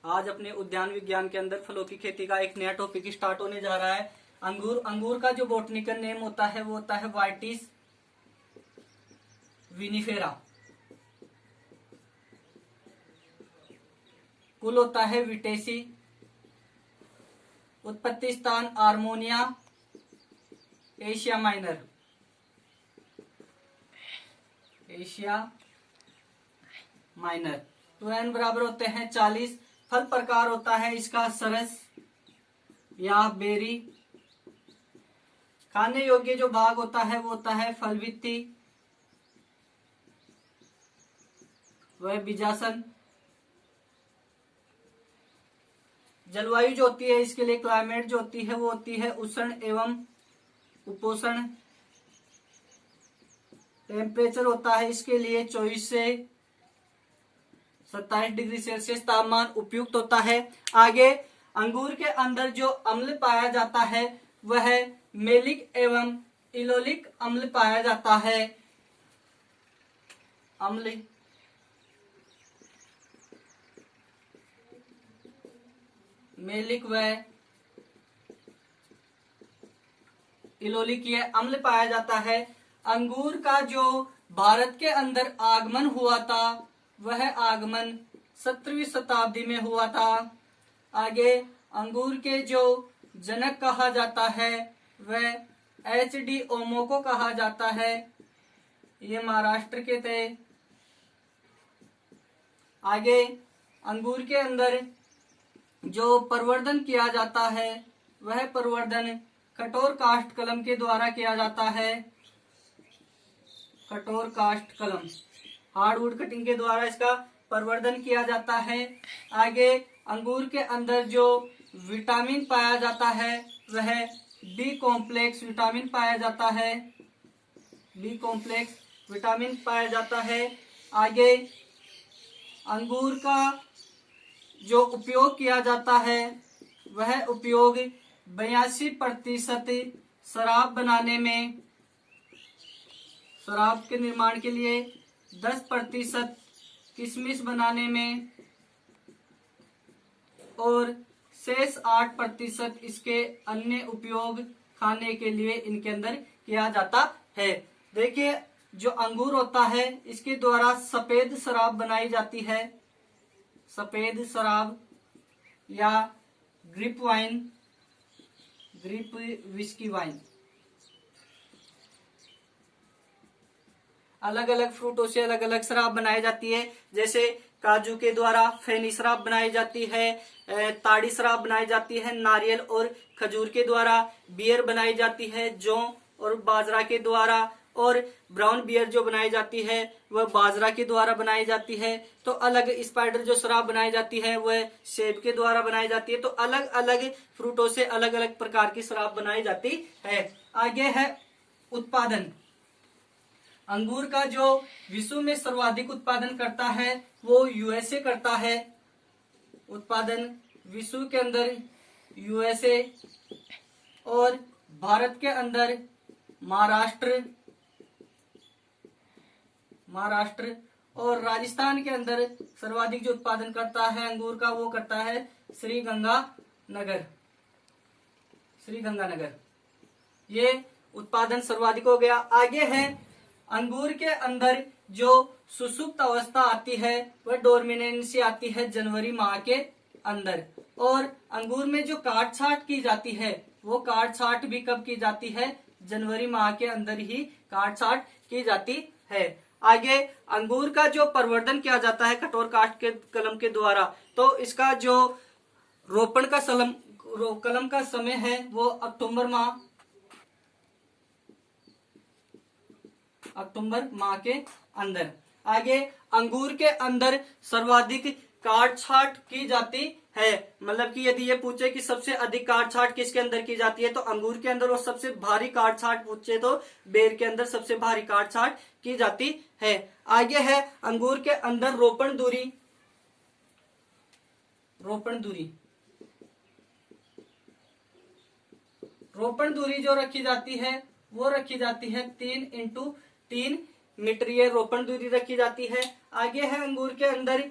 आज अपने उद्यान विज्ञान के अंदर फलों की खेती का एक नया टॉपिक स्टार्ट होने जा रहा है। अंगूर। अंगूर का जो बॉटनिकल नेम होता है वो होता है वाइटिस विनिफेरा। कुल होता है विटेसी। उत्पत्ति स्थान आर्मोनिया, एशिया माइनर। Asia minor. तो एन बराबर होते हैं 40। फल प्रकार होता है इसका सरस या बेरी। खाने योग्य जो भाग होता है वो होता है फलवित्ती, वह बीजासन। जलवायु जो होती है इसके लिए, क्लाइमेट जो होती है वो होती है उष्ण एवं उपोष्ण। टेम्परेचर होता है इसके लिए 24 से 27 डिग्री सेल्सियस तापमान उपयुक्त होता है। आगे अंगूर के अंदर जो अम्ल पाया जाता है वह मेलिक एवं इलोलिक अम्ल पाया जाता है। अम्ल मेलिक व इलोलिक ये अम्ल पाया जाता है। अंगूर का जो भारत के अंदर आगमन हुआ था वह आगमन 17वीं शताब्दी में हुआ था। आगे अंगूर के जो जनक कहा जाता है वह एच.डी. ओमो को कहा जाता है। ये महाराष्ट्र के थे। आगे अंगूर के अंदर जो प्रवर्धन किया जाता है वह प्रवर्धन कठोर काष्ठ कलम के द्वारा किया जाता है। कठोर काष्ठ कलम, हार्डवुड कटिंग के द्वारा इसका प्रवर्धन किया जाता है। आगे अंगूर के अंदर जो विटामिन पाया जाता है वह बी कॉम्प्लेक्स विटामिन पाया जाता है। बी कॉम्प्लेक्स विटामिन पाया जाता है। आगे अंगूर का जो उपयोग किया जाता है वह उपयोग 82% शराब बनाने में, शराब के निर्माण के लिए, 10% किशमिश बनाने में और शेष 8% इसके अन्य उपयोग खाने के लिए इनके अंदर किया जाता है। देखिए जो अंगूर होता है इसके द्वारा सफेद शराब बनाई जाती है। सफेद शराब या grip wine, grip whisky wine. अलग अलग फ्रूटों से अलग अलग शराब बनाई जाती है। जैसे काजू के द्वारा फेनी शराब बनाई जाती है, ताड़ी शराब बनाई जाती है। नारियल और खजूर के द्वारा बियर बनाई जाती है। जौ और बाजरा के द्वारा, और ब्राउन बियर जो बनाई जाती है वह बाजरा के द्वारा बनाई जाती है। तो अलग स्पाइडर जो शराब बनाई जाती है वह सेब के द्वारा बनाई जाती है। तो अलग अलग फ्रूटों से अलग अलग प्रकार की शराब बनाई जाती है। आगे है उत्पादन। अंगूर का जो विश्व में सर्वाधिक उत्पादन करता है वो यूएसए करता है। उत्पादन विश्व के अंदर यूएसए, और भारत के अंदर महाराष्ट्र और राजस्थान के अंदर सर्वाधिक जो उत्पादन करता है अंगूर का वो करता है श्रीगंगानगर। श्रीगंगानगर ये उत्पादन सर्वाधिक हो गया। आगे है अंगूर के अंदर जो सुसुप्त अवस्था आती है वह डोरमिनेंसी आती है जनवरी माह के अंदर। और अंगूर में जो काट छांट की जाती है वो काट छांट भी कब की जाती है? जनवरी माह के अंदर ही काट छांट की जाती है। आगे अंगूर का जो प्रवर्धन किया जाता है कठोर काष्ठ के कलम के द्वारा, तो इसका जो रोपण का कलम का समय है वो अक्टूबर माह के अंदर। आगे अंगूर के अंदर सर्वाधिक काट छांट की जाती है। मतलब कि यदि ये पूछे कि सबसे अधिक काट छांट किसके अंदर की जाती है तो अंगूर के अंदर, और सबसे भारी काट छांट पूछे तो बेर के अंदर सबसे भारी काट छांट की जाती है। आगे है अंगूर के अंदर रोपण दूरी। रोपण दूरी जो रखी जाती है वो रखी जाती है 3x3 मीटर, ये रोपण दूरी रखी जाती है। आगे है अंगूर के अंदर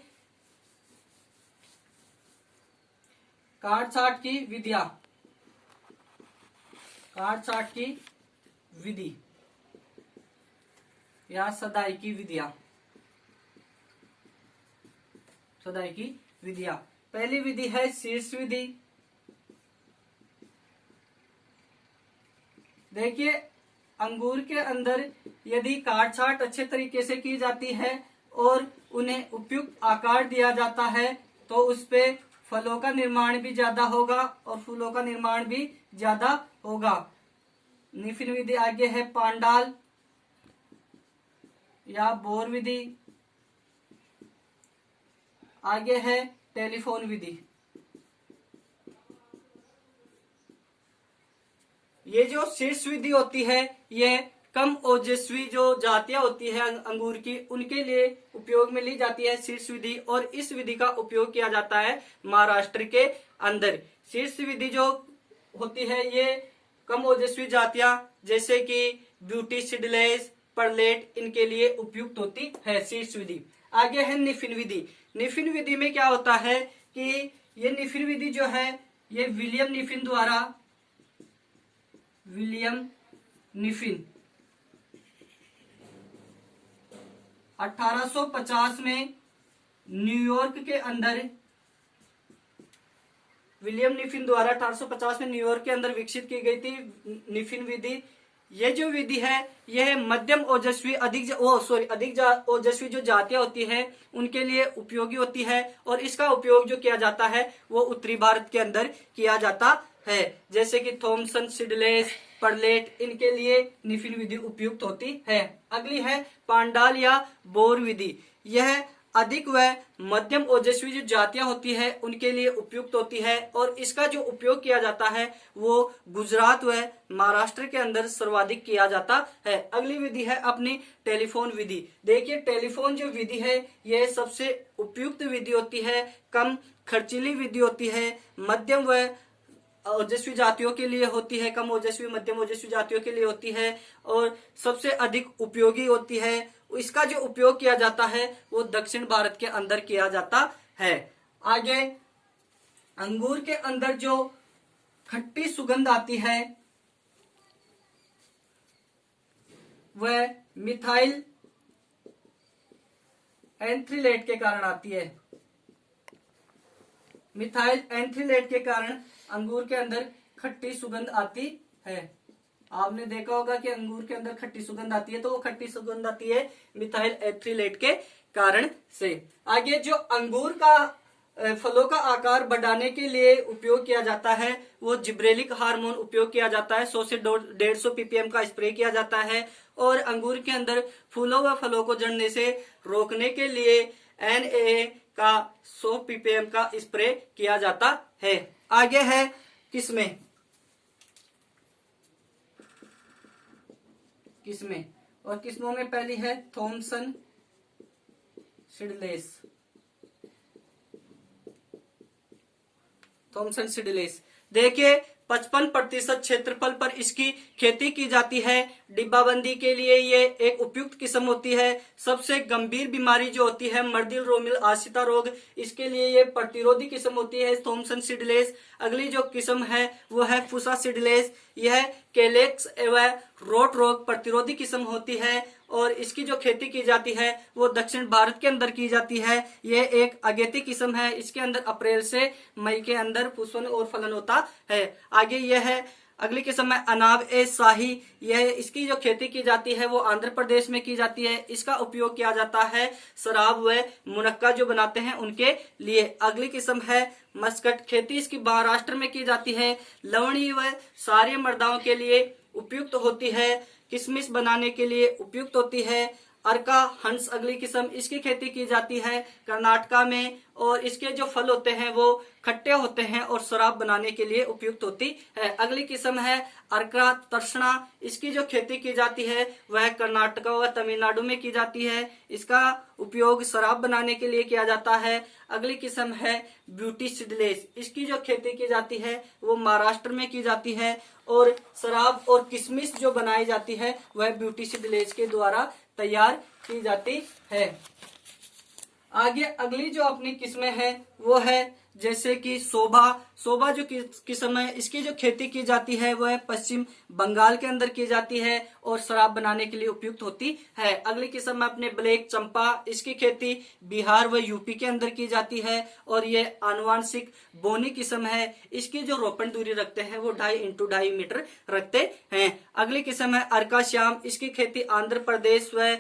काट छाट की विधियां, काट छाट की विधि या सदाई की विधियां, सदाई की विधियां। पहली विधि है शीर्ष विधि। देखिए, अंगूर के अंदर यदि काट छाट अच्छे तरीके से की जाती है और उन्हें उपयुक्त आकार दिया जाता है तो उसपे फलों का निर्माण भी ज्यादा होगा और फूलों का निर्माण भी ज्यादा होगा। निफिन विधि। आगे है पांडाल या बोर विधि। आगे है टेलीफोन विधि। ये जो शीर्ष विधि होती है ये कम ओजस्वी जो जातियां होती है अंगूर की उनके लिए उपयोग में ली जाती है शीर्ष विधि, और इस विधि का उपयोग किया जाता है महाराष्ट्र के अंदर। शीर्ष विधि जो होती है ये कम ओजस्वी जातियां जैसे कि ब्यूटी सीडलेस, परलेट, इनके लिए उपयुक्त होती है शीर्ष विधि। आगे है निफिन विधि। निफिन विधि में क्या होता है कि ये निफिन विधि जो है ये विलियम निफिन द्वारा, विलियम निफिन 1850 में न्यूयॉर्क के अंदर, विलियम निफिन द्वारा 1850 में न्यूयॉर्क के अंदर विकसित की गई थी निफिन विधि। ये जो विधि है यह मध्यम ओजस्वी अधिक ओजस्वी जो जातियां होती है उनके लिए उपयोगी होती है, और इसका उपयोग जो किया जाता है वो उत्तरी भारत के अंदर किया जाता है, जैसे कि थॉमसन सीडलेस, परलेट, इनके लिए निफिन विधि उपयुक्त होती है। अगली है पांडाल या बोर विधि। यह अधिक व मध्यम ओजस्वी जो जातियां होती है उनके लिए उपयुक्त होती है, और इसका जो उपयोग किया जाता है वो गुजरात व महाराष्ट्र के अंदर सर्वाधिक किया जाता है। अगली विधि है अपनी टेलीफोन विधि। देखिए, टेलीफोन जो विधि है यह सबसे उपयुक्त विधि होती है, कम खर्चीली विधि होती है, मध्यम व ओजस्वी जातियों के लिए होती है, कम ओजस्वी मध्यम ओजस्वी जातियों के लिए होती है, और सबसे अधिक उपयोगी होती है। इसका जो उपयोग किया जाता है वो दक्षिण भारत के अंदर किया जाता है। आगे अंगूर के अंदर जो खट्टी सुगंध आती है वह मिथाइल एंथ्रिलेट के कारण आती है। मिथाइल एंथ्रिलेट के कारण अंगूर के अंदर खट्टी सुगंध आती है। आपने देखा होगा कि अंगूर के अंदर खट्टी सुगंध आती है, तो वो खट्टी सुगंध आती है मिथाइल एंथ्रिलेट के कारण से। आगे जो अंगूर का फलों का आकार बढ़ाने के लिए उपयोग किया जाता है वो जिब्रेलिक हार्मोन उपयोग किया जाता है। 100 से 150 ppm का स्प्रे किया जाता है, और अंगूर के अंदर फूलों व फलों को जड़ने से रोकने के लिए NAA का 100 ppm का स्प्रे किया जाता है। आगे है किस्में। किस्में, और किस्मों में पहली है थॉमसन सीडलेस। थॉमसन सीडलेस देखिए 55% क्षेत्रफल पर इसकी खेती की जाती है। डिब्बाबंदी के लिए ये एक उपयुक्त किस्म होती है। सबसे गंभीर बीमारी जो होती है मर्दिल रोमिल आसिता रोग, इसके लिए ये प्रतिरोधी किस्म होती है थॉमसन सीडलेस। अगली जो किस्म है वो है फुसा सीडलेस। यह केलेक्स एवं रोट रोग प्रतिरोधी किस्म होती है, और इसकी जो खेती की जाती है वो दक्षिण भारत के अंदर की जाती है। यह एक अगेती किस्म है। इसके अंदर अप्रैल से मई के अंदर पुष्पन और फलन होता है। आगे यह है अगली किस्म है अनाब ए शाही। यह इसकी जो खेती की जाती है वो आंध्र प्रदेश में की जाती है। इसका उपयोग किया जाता है शराब व मुनक्का जो बनाते हैं उनके लिए। अगली किस्म है मस्कट। खेती इसकी महाराष्ट्र में की जाती है। लवणी व सारे मर्दाओं के लिए उपयुक्त होती है। किशमिश बनाने के लिए उपयुक्त होती है। अर्का हंस अगली किस्म, इसकी खेती की जाती है कर्नाटका में, और इसके जो फल होते हैं वो खट्टे होते हैं और शराब बनाने के लिए उपयुक्त होती है। अगली किस्म है अर्का तर्षणा। इसकी जो खेती की जाती है वह कर्नाटका व तमिलनाडु में की जाती है। इसका उपयोग शराब बनाने के लिए किया जाता है। अगली किस्म है ब्यूटी सीडलेस। इसकी जो खेती की जाती है वो महाराष्ट्र में की जाती है, और शराब और किशमिश जो बनाई जाती है वह ब्यूटी सीडलेस के द्वारा तैयार की जाती है। आगे अगली जो अपनी किस्में हैं वो है जैसे कि शोभा जो किस्म है, इसकी जो खेती की जाती है वो है पश्चिम बंगाल के अंदर की जाती है और शराब बनाने के लिए उपयुक्त होती है। अगली किस्म है अपने ब्लैक चंपा, इसकी खेती बिहार व यूपी के अंदर की जाती है और ये आनुवांशिक बोनी किस्म है। इसकी जो रोपण दूरी रखते हैं वो 2.5 x 2.5 मीटर रखते हैं। अगली किस्म है अर्का श्याम, इसकी खेती आंध्र प्रदेश व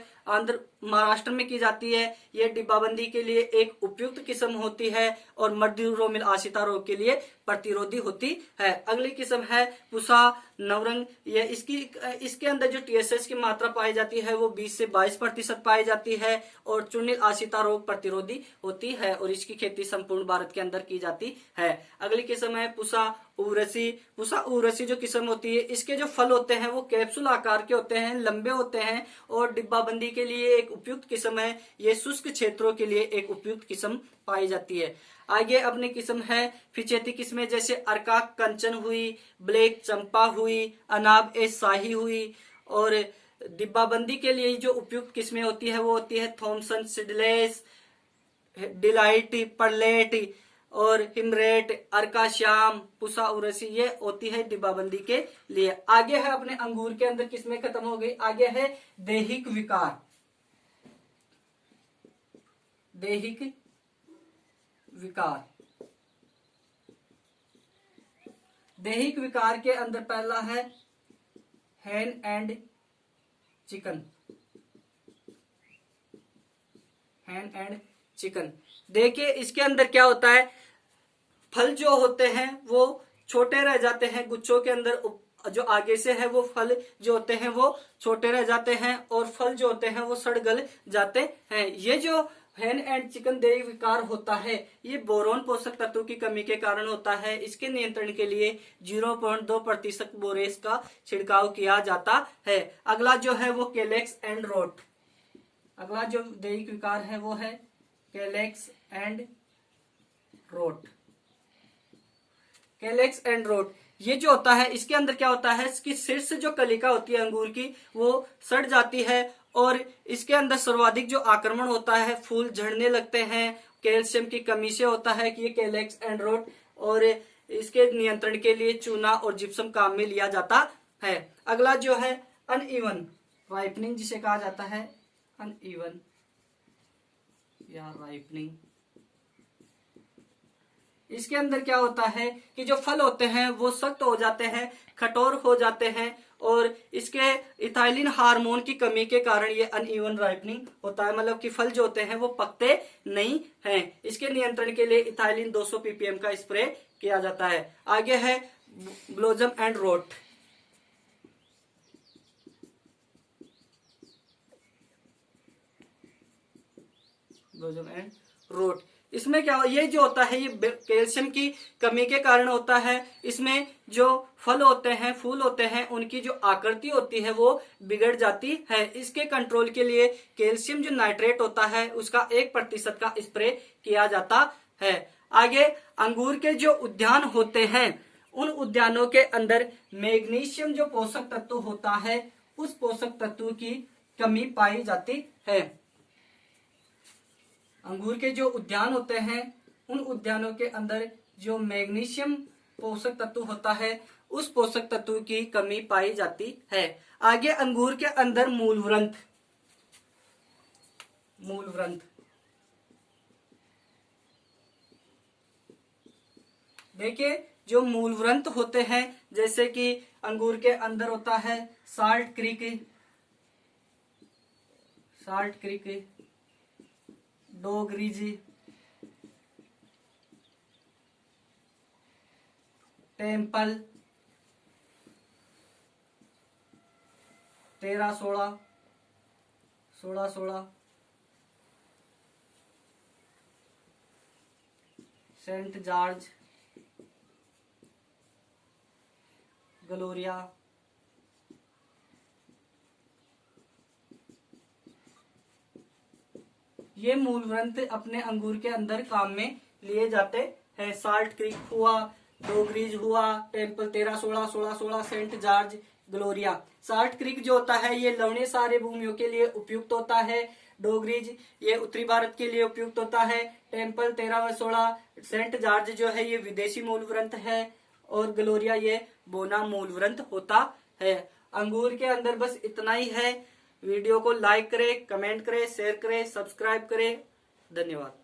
महाराष्ट्र में की जाती है। यह डिब्बाबंदी के लिए एक उपयुक्त किस्म होती है और मध्यरोमिल आशिता रोग के लिए प्रतिरोधी होती है। अगली किस्म है पुसा नवरंग, ये इसके अंदर जो टीएसएच की मात्रा पाई जाती है वो 20 से 22% पाई जाती है और चूर्णिल आशिता रोग प्रतिरोधी होती है और इसकी खेती संपूर्ण भारत के अंदर की जाती है। अगली किस्म है पुसा उरसी जो किस्म होती है, इसके जो फल होते हैं वो कैप्सूल आकार के होते हैं, लंबे होते हैं और डिब्बाबंदी के लिए एक उपयुक्त किस्म है। ये शुष्क क्षेत्रों के लिए एक उपयुक्त किस्म पाई जाती है। आगे अपनी किस्म है फिचेती किस्में, जैसे अर्का कंचन हुई, ब्लैक चंपा हुई, अनाब ए शाही हुई। और डिब्बाबंदी के लिए जो उपयुक्त किस्में होती है वो होती है थॉमसन सीडलेस, डिलाइट, परलेट और हिमरेट, अर्का श्याम, पुसा उरसी, ये होती है डिब्बाबंदी के लिए। आगे है अपने अंगूर के अंदर किस्में खत्म हो गई। आगे है दैहिक विकार। दैहिक विकार के अंदर पहला है हैन एंड चिकन। देखिए इसके अंदर क्या होता है, फल जो होते हैं वो छोटे रह जाते हैं, गुच्छों के अंदर जो आगे से है वो फल जो होते हैं वो छोटे रह जाते हैं और फल जो होते हैं वो सड़ गल जाते हैं। ये जो हैन एंड चिकन दैहिक विकार होता है ये बोरोन पोषक तत्व की कमी के कारण होता है। इसके नियंत्रण के लिए 0.2% बोरेस का छिड़काव किया जाता है। अगला जो है वो केलेक्स एंड रोट। अगला जो दैहिक विकार है वो है केलेक्स एंड रोट। ये जो होता है इसके अंदर क्या होता है, इसकी शीर्ष जो कलिका होती है अंगूर की वो सड़ जाती है और इसके अंदर सर्वाधिक जो आक्रमण होता है, फूल झड़ने लगते हैं। कैल्शियम की कमी से होता है कि ये केलेक्स एंड रोट, और इसके नियंत्रण के लिए चूना और जिप्सम काम में लिया जाता है। अगला जो है अनइवन राइपनिंग, जिसे कहा जाता है अनइवन या राइपनिंग। इसके अंदर क्या होता है कि जो फल होते हैं वो सख्त हो जाते हैं, कठोर हो जाते हैं और इसके इथाइलिन हार्मोन की कमी के कारण ये अनइवन राइपनिंग होता है, मतलब कि फल जो होते हैं वो पकते नहीं हैं। इसके नियंत्रण के लिए इथाइलिन 200 ppm का स्प्रे किया जाता है। आगे है ब्लोजम एंड रोट। इसमें क्या, ये जो होता है ये कैल्शियम की कमी के कारण होता है। इसमें जो फल होते हैं, फूल होते हैं, उनकी जो आकृति होती है वो बिगड़ जाती है। इसके कंट्रोल के लिए कैल्शियम जो नाइट्रेट होता है उसका 1% का स्प्रे किया जाता है। आगे अंगूर के जो उद्यान होते हैं उन उद्यानों के अंदर मैग्नीशियम जो पोषक तत्व होता है उस पोषक तत्व की कमी पाई जाती है। अंगूर के जो उद्यान होते हैं उन उद्यानों के अंदर जो मैग्नीशियम पोषक तत्व होता है उस पोषक तत्व की कमी पाई जाती है। आगे अंगूर के अंदर मूलव्रंथ। देखिए जो मूलव्रंथ होते हैं, जैसे कि अंगूर के अंदर होता है साल्ट क्रीक, डोगरीज, टेम्पल, 13-16, 16-16, सेंट जॉर्ज, ग्लोरिया, ये मूलव्रंथ अपने अंगूर के अंदर काम में लिए जाते हैं। साल्ट क्रीक हुआ, डोगरीज हुआ, temple 13-16, 16-16, Saint George, Gloria. Salt creek जो होता है ये लवणीय सारे भूमियों के लिए उपयुक्त होता है। डोगरीज ये उत्तरी भारत के लिए उपयुक्त होता है। टेम्पल 13 व 16, सेंट जॉर्ज जो है ये विदेशी मूल ग्रंथ है, और ग्लोरिया ये बोना मूल ग्रंथ होता है। अंगूर के अंदर बस इतना ही है। वीडियो को लाइक करें, कमेंट करें, शेयर करें, सब्सक्राइब करें। धन्यवाद।